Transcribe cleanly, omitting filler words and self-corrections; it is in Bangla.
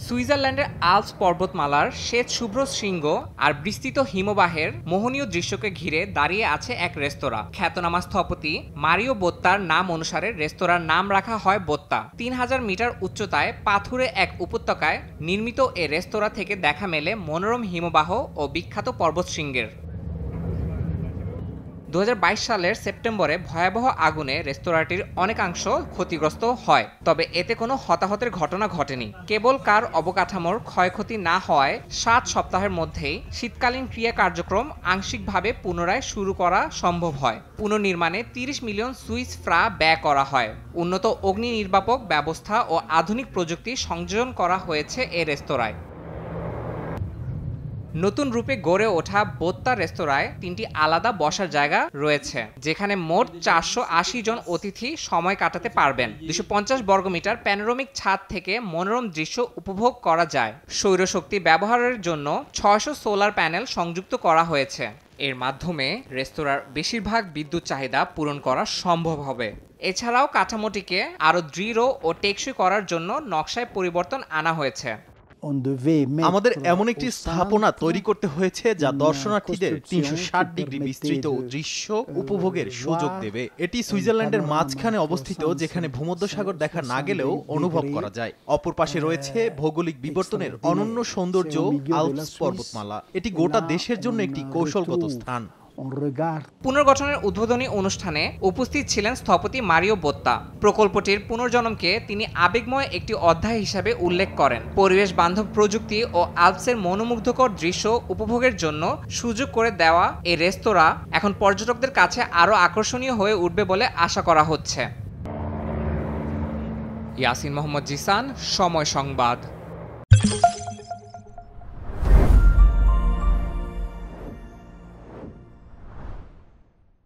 সুইজারল্যান্ডের আল্পস পর্বতমালার শ্বেত শুভ্র শৃঙ্গ আর বিস্তৃত হিমবাহের মোহনীয় দৃশ্যকে ঘিরে দাঁড়িয়ে আছে এক রেস্তোরাঁ। খ্যাতনামা স্থপতি মারিও বোত্তার নাম অনুসারে রেস্তোরাঁর নাম রাখা হয় বোত্তা। ৩,০০০ মিটার উচ্চতায় পাথুরে এক উপত্যকায় নির্মিত এ রেস্তোরাঁ থেকে দেখা মেলে মনোরম হিমবাহ ও বিখ্যাত পর্বতশৃঙ্গের। ২০২২ সালের সেপ্টেম্বরে ভয়াবহ আগুনে রেস্তোরাঁটির অনেকাংশ ক্ষতিগ্রস্ত হয়, তবে এতে কোনো হতাহতের ঘটনা ঘটেনি। কেবল কার অবকাঠামোর ক্ষয়ক্ষতি না হওয়ায় ৭ সপ্তাহের মধ্যেই শীতকালীন ক্রিয়া কার্যক্রম আংশিকভাবে পুনরায় শুরু করা সম্ভব হয়। পুনর্নির্মাণে ৩০ মিলিয়ন সুইস ফ্রা ব্যয় করা হয়। উন্নত অগ্নি নির্বাপক ব্যবস্থা ও আধুনিক প্রযুক্তি সংযোজন করা হয়েছে এ রেস্তোরাঁয়। নতুন রূপে গড়ে ওঠা বোত্তা রেস্তোরাঁয় ৩টি আলাদা বসার জায়গা রয়েছে, যেখানে মোট ৪৮০ জন অতিথি সময় কাটাতে পারবেন। ২৫০ বর্গমিটার প্যানোরামিক ছাদ থেকে মনোরম দৃশ্য উপভোগ করা যায়। সৌরশক্তি ব্যবহারের জন্য ৬০০ সোলার প্যানেল সংযুক্ত করা হয়েছে। এর মাধ্যমে রেস্তোরাঁর বেশিরভাগ বিদ্যুৎ চাহিদা পূরণ করা সম্ভব হবে। এছাড়াও কাঠামোটিকে আরও দৃঢ় ও টেকসই করার জন্য নকশায় পরিবর্তন আনা হয়েছে। আমাদের এমন একটি স্থাপনা তৈরি করতে হয়েছে যা দর্শনার্থীদের ৩৬০ ডিগ্রি বিস্তৃত দৃশ্য উপভোগের সুযোগ দেবে। এটি সুইজারল্যান্ডের মাঝখানে অবস্থিত, যেখানে ভূমধ্যসাগর দেখা না গেলেও অনুভব করা যায়। অপর পাশে রয়েছে ভৌগোলিক বিবর্তনের অনন্য সৌন্দর্য আল্পস পর্বতমালা। এটি গোটা দেশের জন্য একটি কৌশলগত স্থান। পুনর্গঠনের উদ্বোধনী অনুষ্ঠানে উপস্থিত ছিলেন স্থপতি মারিও বোত্তা। প্রকল্পটির পুনর্জন্মকে তিনি আবেগময় একটি অধ্যায় হিসাবে উল্লেখ করেন। পরিবেশ বান্ধব প্রযুক্তি ও আল্পসের মনোমুগ্ধকর দৃশ্য উপভোগের জন্য সুযোগ করে দেওয়া এই রেস্তোরাঁ এখন পর্যটকদের কাছে আরও আকর্ষণীয় হয়ে উঠবে বলে আশা করা হচ্ছে। ইয়াসিন মোহাম্মদ জিসান, সময় সংবাদ।